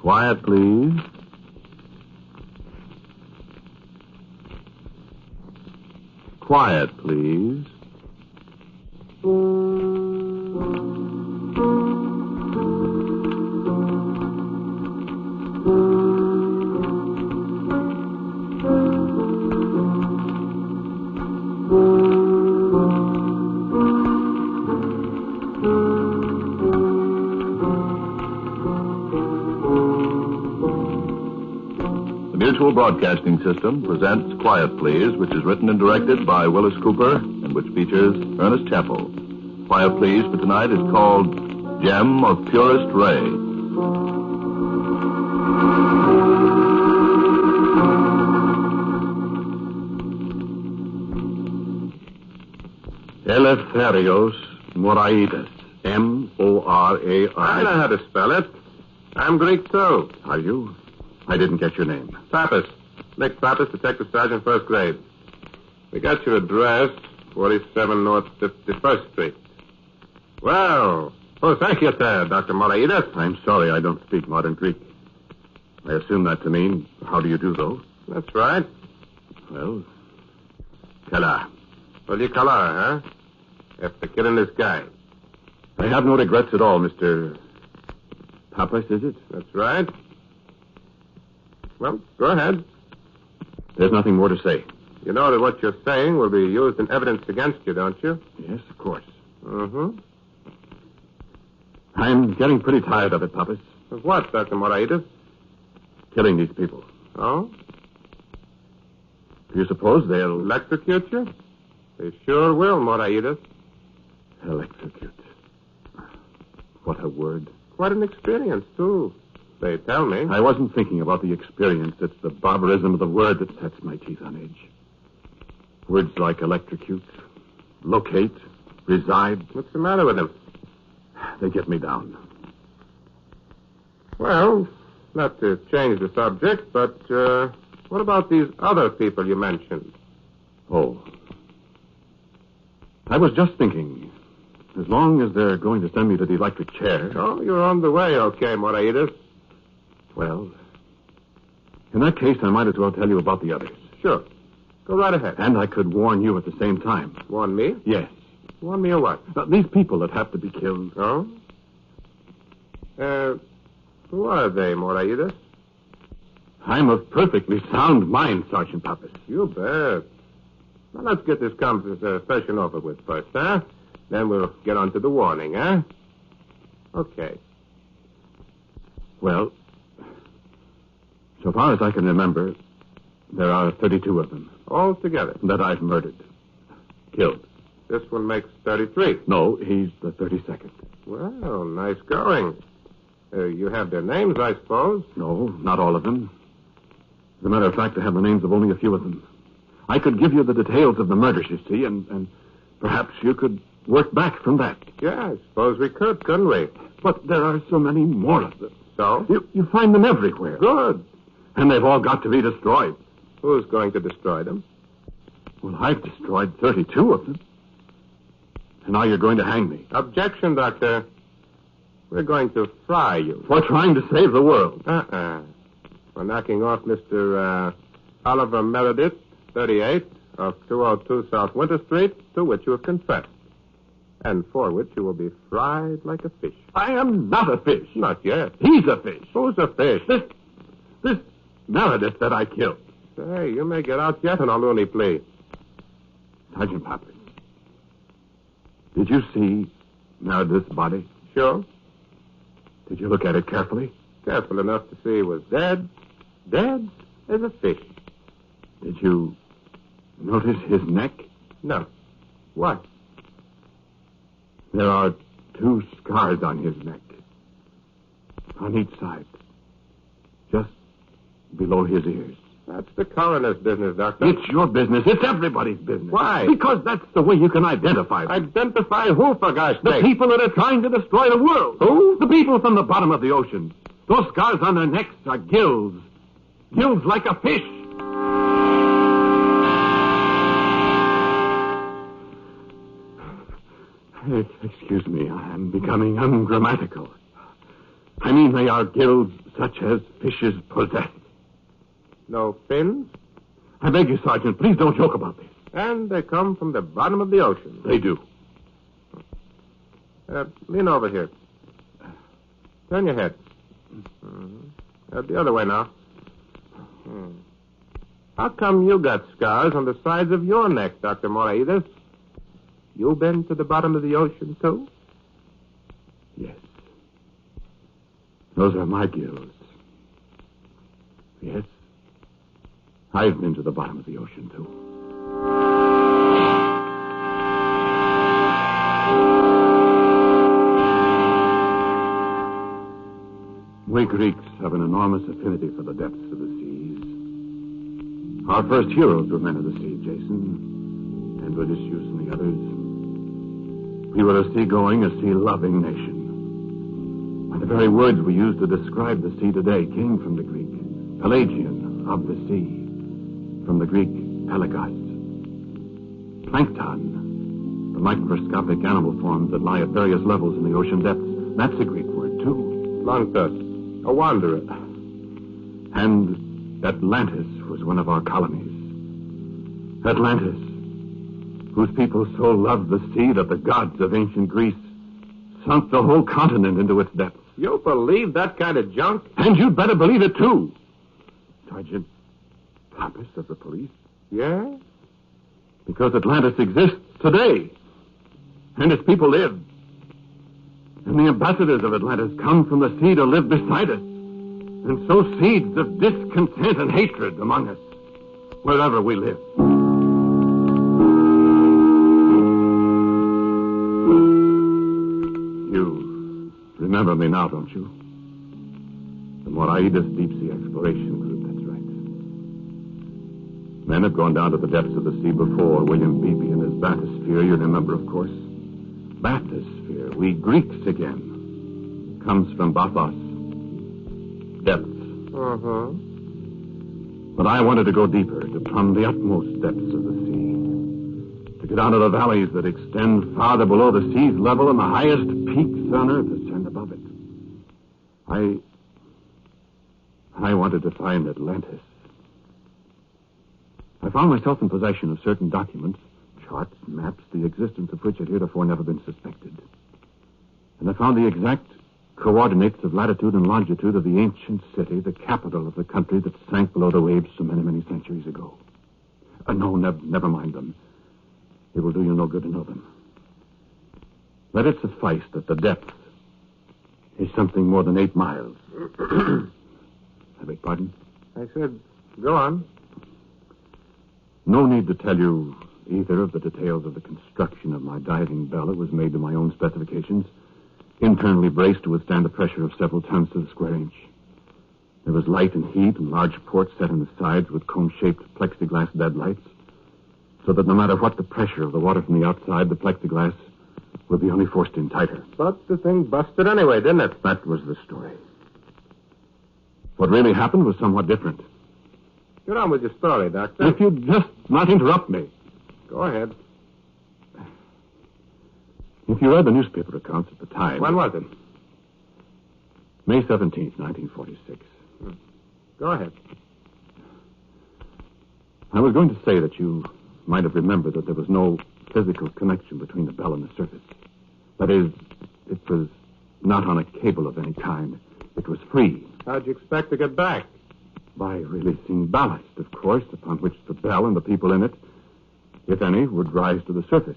Quiet, please. Quiet, please. Mutual Broadcasting System presents Quiet Please, which is written and directed by Willis Cooper and which features Ernest Chappell. Quiet Please for tonight is called Gem of Purest Ray. Eleftherios Moraitis. M-O-R-A-I. I know how to spell it. I'm Greek, too. Are you? I didn't get your name. Pappas. Nick Pappas, Detective Sergeant, first grade. We got your address, 47 North 51st Street. Well, thank you, Dr. Moraitis. I'm sorry I don't speak modern Greek. I assume that to mean, how do you do, though? That's right. Well, Kala. Well, you Kala, huh? After killing this guy. I have no regrets at all, Mr. Pappas, is it? That's right. Well, go ahead. There's nothing more to say. You know that what you're saying will be used in evidence against you, don't you? Yes, of course. Mm-hmm. I'm getting pretty tired of it, Pappas. Of what, Dr. Moraitis? Killing these people. Oh? Do you suppose they'll... Electrocute you? They sure will, Moraitis. Electrocute. What a word. Quite an experience, too. They tell me. I wasn't thinking about the experience. It's the barbarism of the word that sets my teeth on edge. Words like electrocute, locate, reside. What's the matter with them? They get me down. Well, not to change the subject, but what about these other people you mentioned? Oh. I was just thinking, as long as they're going to send me to the electric chair... Oh, you're on the way, okay, Moraitis. Well, in that case, I might as well tell you about the others. Sure. Go right ahead. And I could warn you at the same time. Warn me? Yes. Warn me of what? These people that have to be killed. Oh? Who are they, Moraitis? I'm of perfectly sound mind, Sergeant Pappas. You bet. Now, let's get this conversation over with first, huh? Then we'll get on to the warning, huh? Okay. Well, so far as I can remember, there are 32 of them. All together? That I've murdered. Killed. This one makes 33. No, he's the 32nd. Well, nice going. You have their names, I suppose? No, not all of them. As a matter of fact, I have the names of only a few of them. I could give you the details of the murders, you see, and perhaps you could work back from that. Yeah, I suppose we could, couldn't we? But there are so many more of them. So? You find them everywhere. Good. And they've all got to be destroyed. Who's going to destroy them? Well, I've destroyed 32 of them. And now you're going to hang me. Objection, Doctor. We're going to fry you. For trying to save the world. For knocking off Mr. Oliver Meredith, 38, of 202 South Winter Street, to which you have confessed. And for which you will be fried like a fish. I am not a fish. Not yet. He's a fish. Who's a fish? This Meredith that I killed. Say, you may get out yet on a loony plea. Sergeant Pappas, did you see Meredith's body? Sure. Did you look at it carefully? Careful enough to see he was dead. Dead as a fish. Did you notice his neck? No. What? There are 2 scars on his neck. On each side. Just below his ears. That's the coroner's business, Doctor. It's your business. It's everybody's business. Why? Because that's the way you can identify them. Identify who, for gosh The sake? people that are trying to destroy the world. Who? The people from the bottom of the ocean. Those scars on their necks are gills. Gills like a fish. Excuse me, I'm becoming ungrammatical. I mean, they are gills such as fishes possess. No fins? I beg you, Sergeant, please don't joke about this. And they come from the bottom of the ocean. They do. Lean over here. Turn your head. The other way now. How come you got scars on the sides of your neck, Dr. Moraidis? You been to the bottom of the ocean, too? Yes. Those are my gills. Yes. I've been to the bottom of the ocean, too. We Greeks have an enormous affinity for the depths of the seas. Our first heroes were men of the sea, Jason, and Odysseus and the others. We were a sea-going, a sea-loving nation. Why, the very words we use to describe the sea today came from the Greek. Pelagian, of the sea. From the Greek, pelagos. Plankton, the microscopic animal forms that lie at various levels in the ocean depths. That's a Greek word, too. Plankton. A wanderer. And Atlantis was one of our colonies. Atlantis, whose people so loved the sea that the gods of ancient Greece sunk the whole continent into its depths. You believe that kind of junk? And you'd better believe it, too. Sergeant Pappas of the police? Yeah? Because Atlantis exists today. And its people live. And the ambassadors of Atlantis come from the sea to live beside us and sow seeds of discontent and hatred among us wherever we live. You remember me now, don't you? The Moraidis Deep Sea Exploration Group, that's right. Men have gone down to the depths of the sea before. William Beebe and his bathysphere, you remember, of course. Bathysphere, we Greeks again, comes from bathos, depths. But I wanted to go deeper, to plumb the utmost depths of the sea, to get down to the valleys that extend farther below the sea's level and the highest peaks on earth ascend above it. I wanted to find Atlantis. I found myself in possession of certain documents, charts, maps, the existence of which had heretofore never been suspected. And I found the exact coordinates of latitude and longitude of the ancient city, the capital of the country that sank below the waves so many, many centuries ago. No, never mind them. It will do you no good to know them. Let it suffice that the depth is something more than 8 miles. I beg pardon? I said, go on. No need to tell you either of the details of the construction of my diving bell. It was made to my own specifications, internally braced to withstand the pressure of several tons to the square inch. There was light and heat and large ports set in the sides with cone-shaped plexiglass deadlights, so that no matter what the pressure of the water from the outside, the plexiglass would be only forced in tighter. But the thing busted anyway, didn't it? That was the story. What really happened was somewhat different. Get on with your story, Doctor. If you'd just not interrupt me. Go ahead. If you read the newspaper accounts at the time... When was it? May 17th, 1946. Go ahead. I was going to say that you might have remembered that there was no physical connection between the bell and the surface. That is, it was not on a cable of any kind. It was free. How'd you expect to get back? By releasing ballast, of course, upon which the bell and the people in it, if any, would rise to the surface.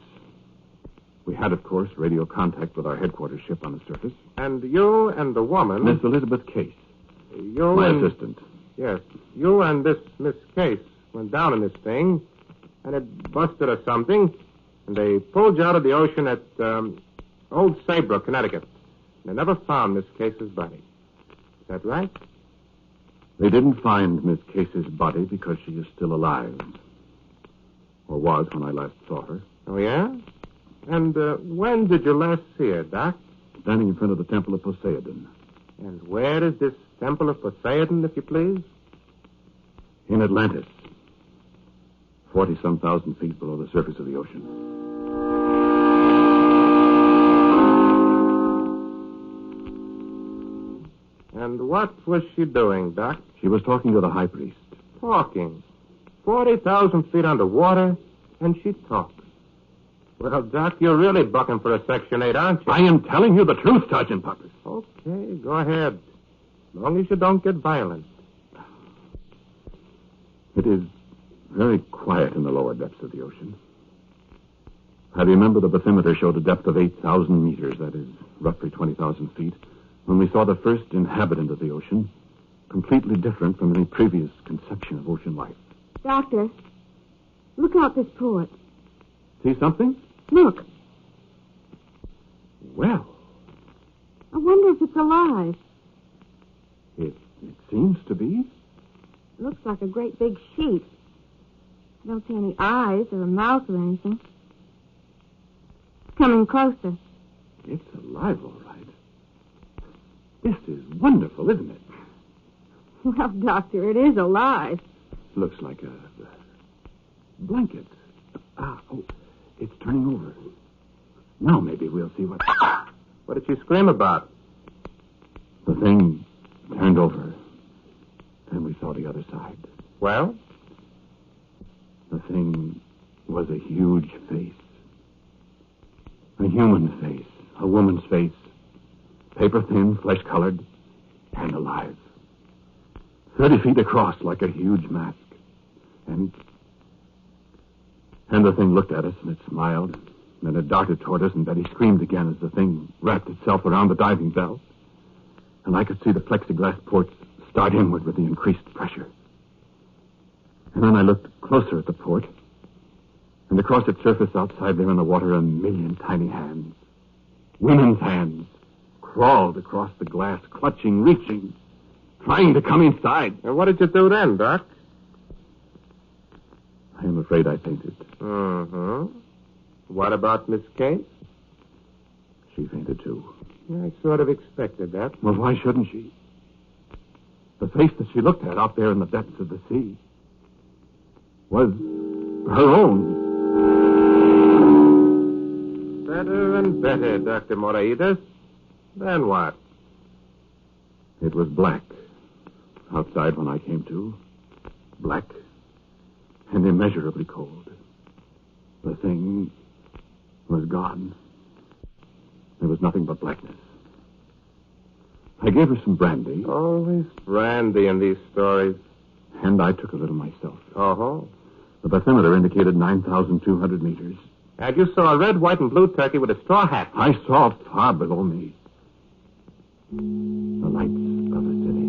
We had, of course, radio contact with our headquarters ship on the surface. And you and the woman... Miss Elizabeth Case. You my and... assistant. Yes. You and this Miss Case went down in this thing, and it busted or something, and they pulled you out of the ocean at Old Saybrook, Connecticut. They never found Miss Case's body. Is that right? They didn't find Miss Case's body because she is still alive. Or was when I last saw her. Oh, yeah? And when did you last see her, Doc? Standing in front of the Temple of Poseidon. And where is this Temple of Poseidon, if you please? In Atlantis. 40-some thousand feet below the surface of the ocean. And what was she doing, Doc? She was talking to the high priest. Talking. 40,000 feet underwater, and she talks. Well, Doc, you're really bucking for a Section 8, aren't you? I am telling you the truth, Sergeant Puppers. Okay, go ahead. As long as you don't get violent. It is very quiet in the lower depths of the ocean. I remember the bathymeter showed a depth of 8,000 meters, that is, roughly 20,000 feet, when we saw the first inhabitant of the ocean, completely different from any previous conception of ocean life. Doctor, look out this port. See something? Look. Well, I wonder if it's alive. it seems to be. It looks like a great big sheet. I don't see any eyes or a mouth or anything. It's coming closer. It's alive, all right. This is wonderful, isn't it? Well, Doctor, it is alive. Looks like a blanket. It's turning over. Now maybe we'll see what... What did she scream about? The thing turned over. Then we saw the other side. Well? The thing was a huge face. A human face. A woman's face. Paper-thin, flesh-colored, and alive. 30 feet across like a huge mask. And the thing looked at us, and it smiled. Then it darted toward us, and Betty screamed again as the thing wrapped itself around the diving bell. And I could see the plexiglass ports start inward with the increased pressure. And then I looked closer at the port, and across its surface outside there in the water, 1,000,000 tiny hands. Women's hands crawled across the glass, clutching, reaching, trying to come inside. And what did you do then, Doc? I am afraid I fainted. What about Miss Kate? She fainted, too. I sort of expected that. Well, why shouldn't she? The face that she looked at out there in the depths of the sea was her own. Better and better, Dr. Moraitis. Then what? It was black outside when I came to. Black and immeasurably cold. The thing was gone. There was nothing but blackness. I gave her some brandy. Always brandy in these stories. And I took a little myself. Oh. The bathymeter indicated 9,200 meters. And you saw a red, white, and blue turkey with a straw hat. I saw far below me the lights of a city.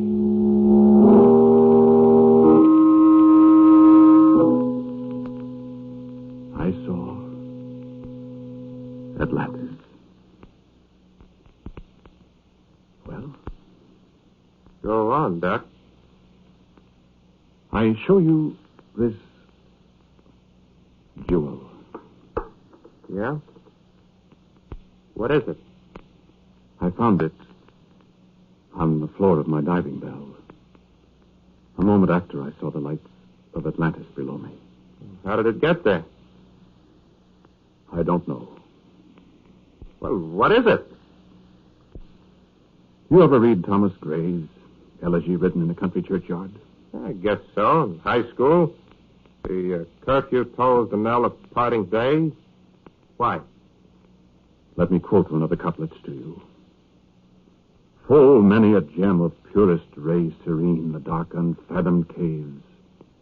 I saw Atlantis. Well? Go on, Doc. I show you this jewel. Yeah? What is it? I found it on the floor of my diving bell. A moment after I saw the lights of Atlantis below me. How did it get there? I don't know. Well, what is it? You ever read Thomas Gray's elegy written in a country churchyard? I guess so. In high school. The curfew tolls the knell of parting day. Why? Let me quote one of the couplets to you. Full many a gem of purest ray serene the dark unfathomed caves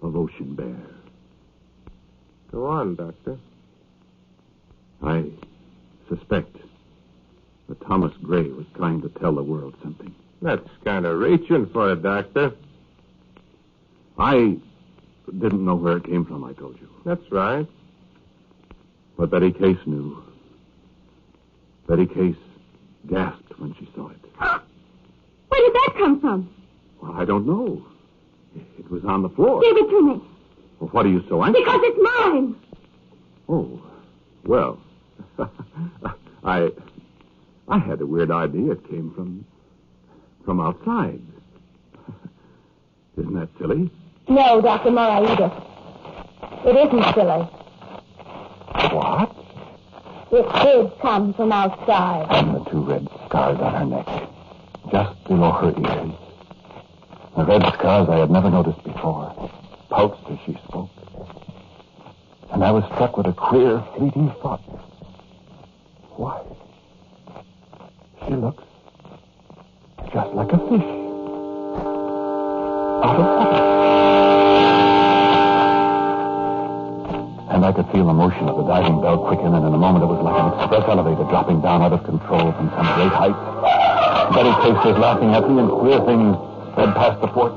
of ocean bear. Go on, Doctor. I suspect that Thomas Gray was trying to tell the world something. That's kind of reaching for it, Doctor. I didn't know where it came from, I told you. That's right. But Betty Case knew. Betty Case gasped when she saw it. Where did that come from? Well, I don't know. It was on the floor. Give it to me. Well, what are you so anxious? Because it's mine. Oh, well, I had a weird idea it came from outside. Isn't that silly? No, Dr. Moraitis. It isn't silly. What? It did come from outside. And the two red scars on her neck, just below her ears. The red scars I had never noticed before pulsed as she spoke. And I was struck with a queer, fleeting thought. Why? She looks just like a fish. Out of water. And I could feel the motion of the diving bell quicken, and in a moment it was like an express elevator dropping down out of control from some great height. Betty's face was laughing at me, and queer things sped past the port.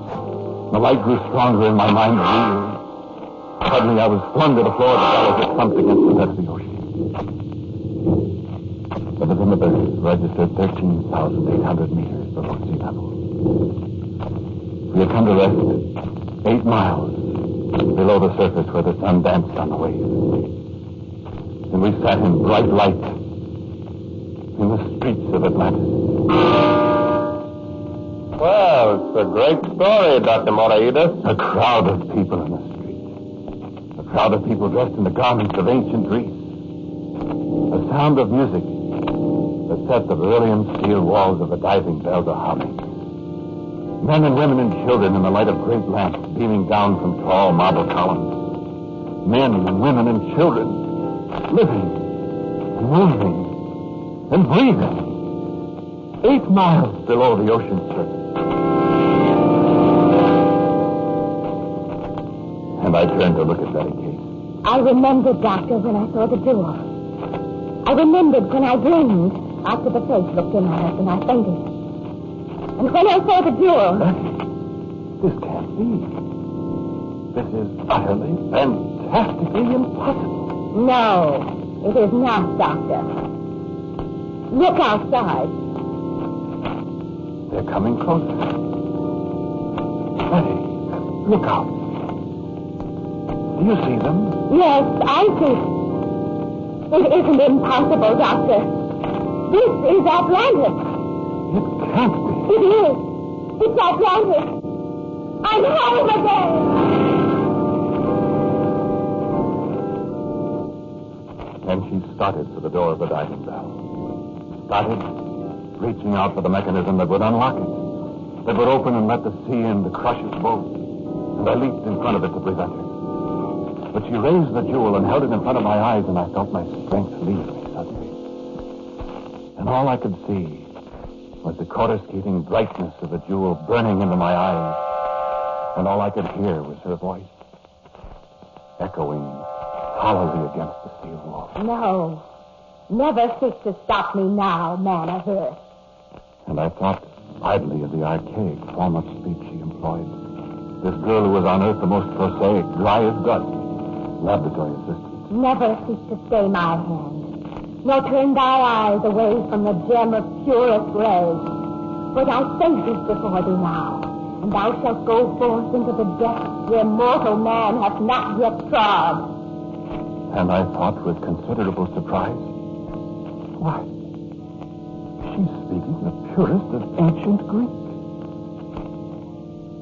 The light grew stronger in my mind reeled. Suddenly I was flung to the floor of the bell as it thumped against the bed of the ocean. The bathymeter registered 13,800 meters below sea level. We had come to rest 8 miles below the surface where the sun danced on the waves. And we sat in bright light in the streets of Atlantis. Well, it's a great story, Dr. Moraidis. A crowd of people in the street. A crowd of people dressed in the garments of ancient Greece. The sound of music that set the beryllium steel walls of the diving bells a-humming. Men and women and children in the light of great lamps beaming down from tall marble columns. Men and women and children living and moving and breathing 8 miles below the ocean surface. And I turned to look at Betty Case. I remembered, Doctor, when I saw the jewel. I remembered when I dreamed after the face looked in my eyes and I fainted. And when I saw the jewel... This can't be. This is utterly, fantastically impossible. No, it is not, Doctor. Look outside. They're coming closer. Betty, look out. Do you see them? Yes, I see. It isn't impossible, Doctor. This is Atlantis. It can't be. It is. It's Atlantis. I'm home again. And she started for the door of the diving bell. Started reaching out for the mechanism that would unlock it. That would open and let the sea in to crush us both. And I leaped in front of it to prevent her. But she raised the jewel and held it in front of my eyes, and I felt my strength leave me suddenly. And all I could see was the coruscating brightness of the jewel burning into my eyes. And all I could hear was her voice, echoing hollowly against the steel wall. No. Never seek to stop me now, man of earth. And I thought idly of the archaic form of speech she employed. This girl who was on Earth the most prosaic, dry as dust, laboratory assistant. Never seek to stay my hand, nor turn thy eyes away from the gem of purest ray. For thy face is before thee now, and thou shalt go forth into the depths where mortal man hath not yet trod. And I thought with considerable surprise, why, she's speaking the purest of ancient Greek.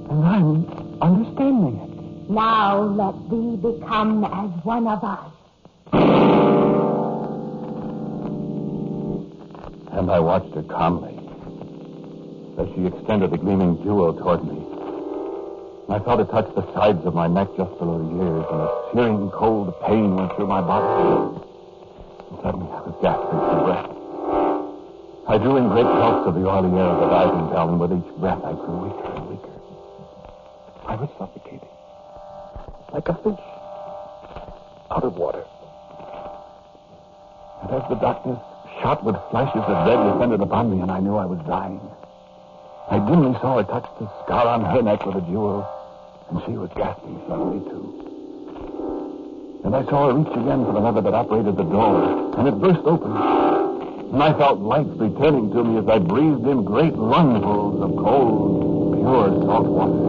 And I'm understanding it. Now let thee become as one of us. And I watched her calmly as she extended the gleaming jewel toward me. I felt it touch the sides of my neck just below the ears, and a searing cold pain went through my body. And suddenly I was gasping for breath. I drew in great gulps of the oily air of the diving bell, and with each breath I grew weaker and weaker. I was suffocating, like a fish out of water. And as the darkness shot with flashes of red descended upon me, and I knew I was dying, I dimly saw her touch the scar on her neck with a jewel, and she was gasping suddenly, too. And I saw her reach again for the lever that operated the door, and it burst open. And I felt life returning to me as I breathed in great lungfuls of cold, pure salt water.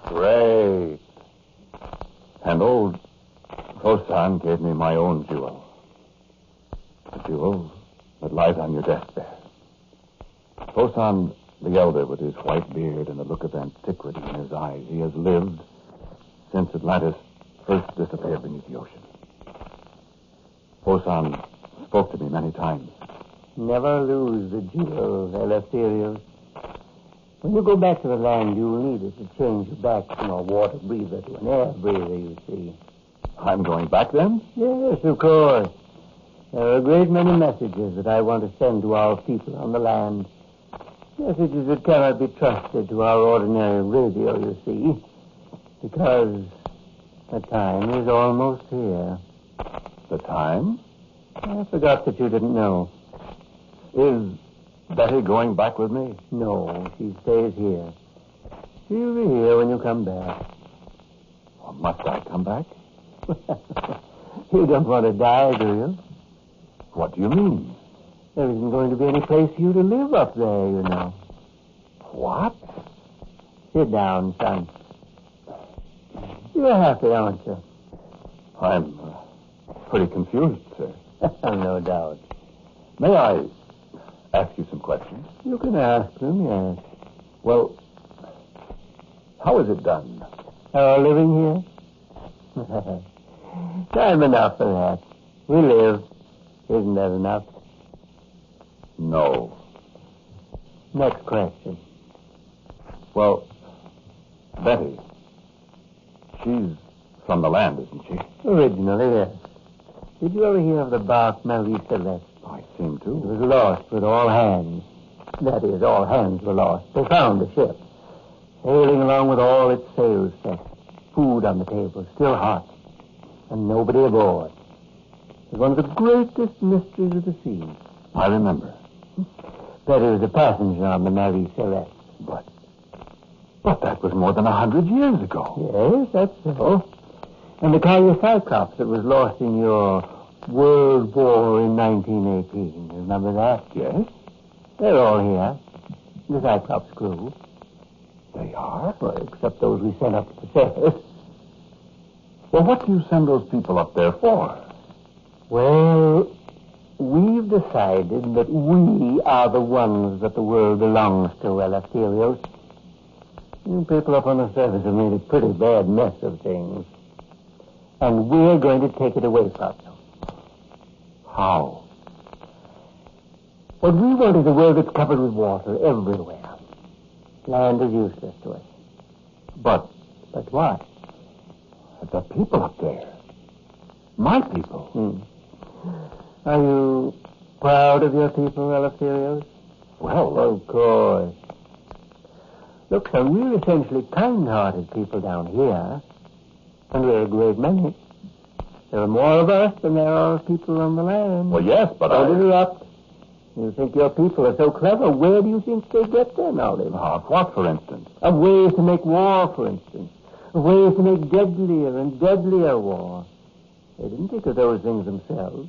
Great. And old Fosan gave me my own jewel. The jewel that lies on your desk there. Fosan the elder, with his white beard and a look of antiquity in his eyes, he has lived since Atlantis first disappeared beneath the ocean. Fosan spoke to me many times. Never lose the jewel, Eleftherios. When you go back to the land, you'll need it to change you back from a water breather to an air breather, you see. I'm going back then? Yes, of course. There are a great many messages that I want to send to our people on the land. Messages that cannot be trusted to our ordinary radio, you see. Because the time is almost here. The time? I forgot that you didn't know. Is Betty going back with me? No, she stays here. She'll be here when you come back. Or must I come back? You don't want to die, do you? What do you mean? There isn't going to be any place for you to live up there, you know. What? Sit down, son. You're happy, aren't you? I'm pretty confused, sir. No doubt. May I ask you some questions? You can ask them, yes. Well, how is it done? Our living here? Time enough for that. We live. Isn't that enough? No. Next question. Well, Betty, she's from the land, isn't she? Originally, yes. Did you ever hear of the bark Marie Celeste? I seem It to. was lost with all hands. That is, all hands were lost. They found the ship, sailing along with all its sails set, food on the table, still hot, and nobody aboard. It was one of the greatest mysteries of the sea. I remember. Betty was a passenger on the Marie Celeste. But that was more than 100 years ago. Yes, that's so. And the Carrier Cyclops that was lost in your World War in 1918. Remember that? Yes. They're all here. The Cyclops crew. They are? Well, except those we sent up to the surface. Well, what do you send those people up there for? Well, we've decided that we are the ones that the world belongs to, Eleftherios. You people up on the surface have made a pretty bad mess of things. And we're going to take it away from you. How? What we want is a world that's covered with water everywhere. Land is useless to us. But But what? the people up there. My people. Are you proud of your people, Eleftherios? Well, Of course. Look, son, we're essentially kind-hearted people down here. And we're a great many. There are more of us than there are people on the land. well, yes, but Don't interrupt. You think your people are so clever. Where do you think they get their knowledge? What, for instance? Of ways to make war, for instance. Of ways to make deadlier and deadlier war. They didn't think of those things themselves.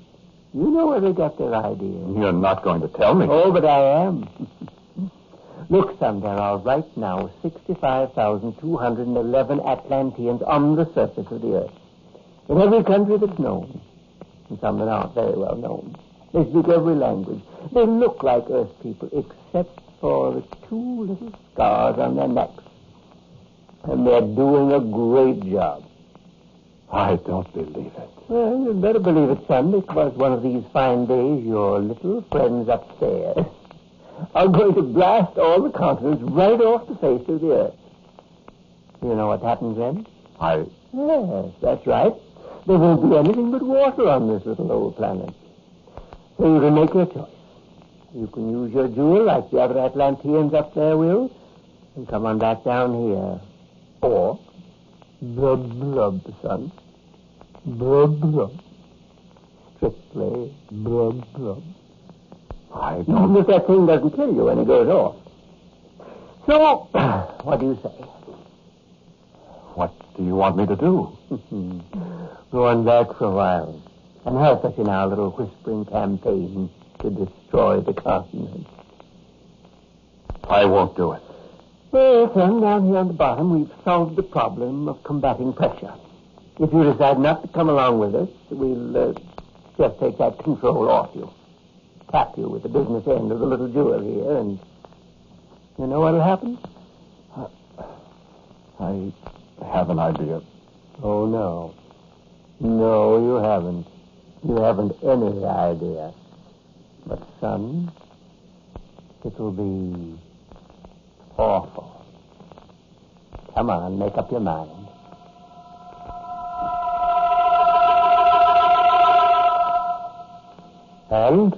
You know where they got their ideas. You're not going to tell me. Oh, but I am. Look, son, there are right now 65,211 Atlanteans on the surface of the earth. In every country that's known. And some that aren't very well known. They speak every language. They look like Earth people, except for the two little scars on their necks. And they're doing a great job. I don't believe it. Well, you'd better believe it, son, because one of these fine days your little friends upstairs are going to blast all the continents right off the face of the earth. You know what happens then? Yes, that's right. There won't be anything but water on this little old planet. So you can make your choice. You can use your jewel like the other Atlanteans up there will, and come on back down here. Or, blub, son. Blub. Strictly blub. I Even don't... if that thing doesn't kill you when it goes off. So, what do you say? What do you want me to do? Go on back for a while and help us in our little whispering campaign to destroy the continent. I won't do it. Well, son, down here on the bottom, we've solved the problem of combating pressure. If you decide not to come along with us, we'll just take that control off you. Tap you with the business end of the little jewel here, and you know what'll happen? I have an idea. Oh, no. No, you haven't. You haven't any idea. But, son, it will be awful. Come on, make up your mind. And?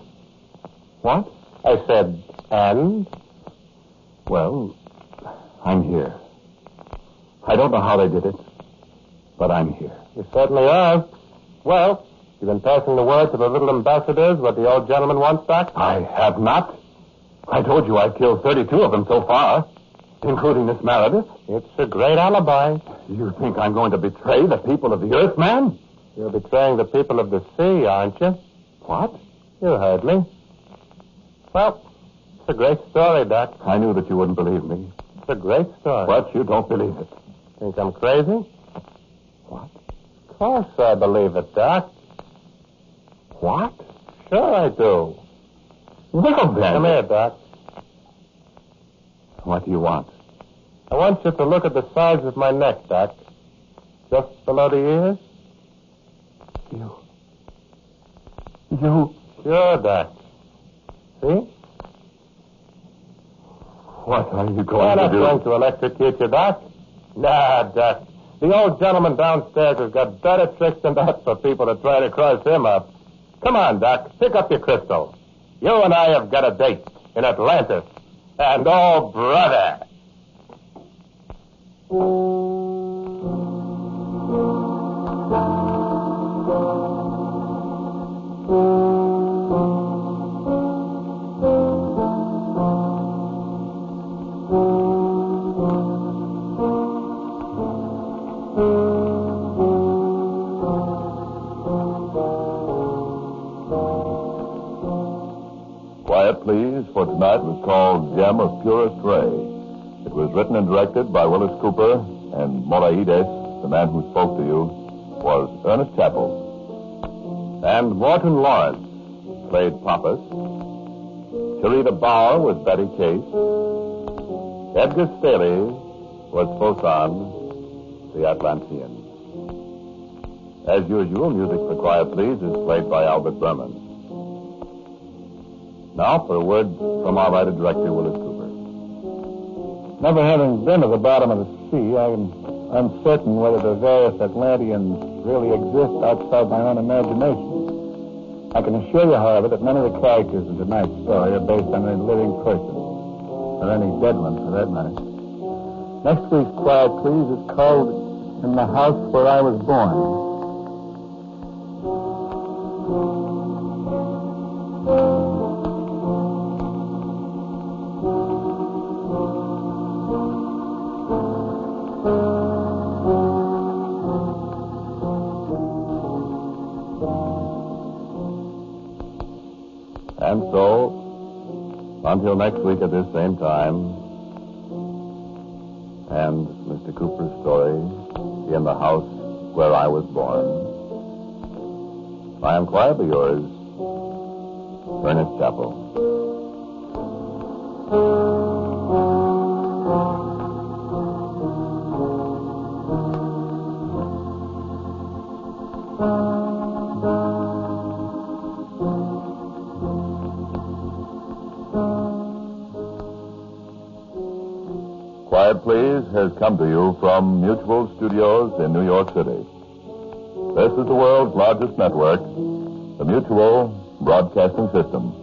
What? I said, and? Well, I'm here. I don't know how they did it, but I'm here. You certainly are. Well, you've been passing the word to the little ambassadors what the old gentleman wants back? I have not. I told you I've killed 32 of them so far, including Miss Meredith. It's a great alibi. You think I'm going to betray the people of the earth, man? You're betraying the people of the sea, aren't you? What? You heard me. Well, it's a great story, Doc. I knew that you wouldn't believe me. It's a great story. But you don't believe it. Think I'm crazy? What? Of course I believe it, Doc. What? Sure I do. Well, then. Come here, Doc. What do you want? I want you to look at the sides of my neck, Doc. Just below the ears. You. Sure, Doc. See? What are you I'm going to not do? going to electrocute you, Doc. Nah, Doc. The old gentleman downstairs has got better tricks than that for people to try to cross him up. Come on, Doc. Pick up your crystal. You and I have got a date in Atlantis. And, oh, brother. Quiet Please for tonight was called Gemofpurestray. It was written and directed by Willis Cooper, and Moraides, the man who spoke to you, was Ernest Chappell. And Morton Lawrence played Pappas. Sharita Bauer was Betty Case. Edgar Staley was Fosan, the Atlantean. As usual, music for Quiet Please is played by Albert Berman. Now for a word from our writer-director, Willis Cooper. Never having been to the bottom of the sea, I am uncertain whether the various Atlanteans really exist outside my own imagination. I can assure you, however, that none of the characters in tonight's story are based on any living person, or any dead one, for that matter. Next week's Quiet Please is called In the House Where I Was Born. And so, until next week at this same time, and Mr. Cooper's story, In the House Where I Was Born, I am quietly yours, Ernest Chappell. Quiet Please has come to you from Mutual Studios in New York City. This is the world's largest network, the Mutual Broadcasting System.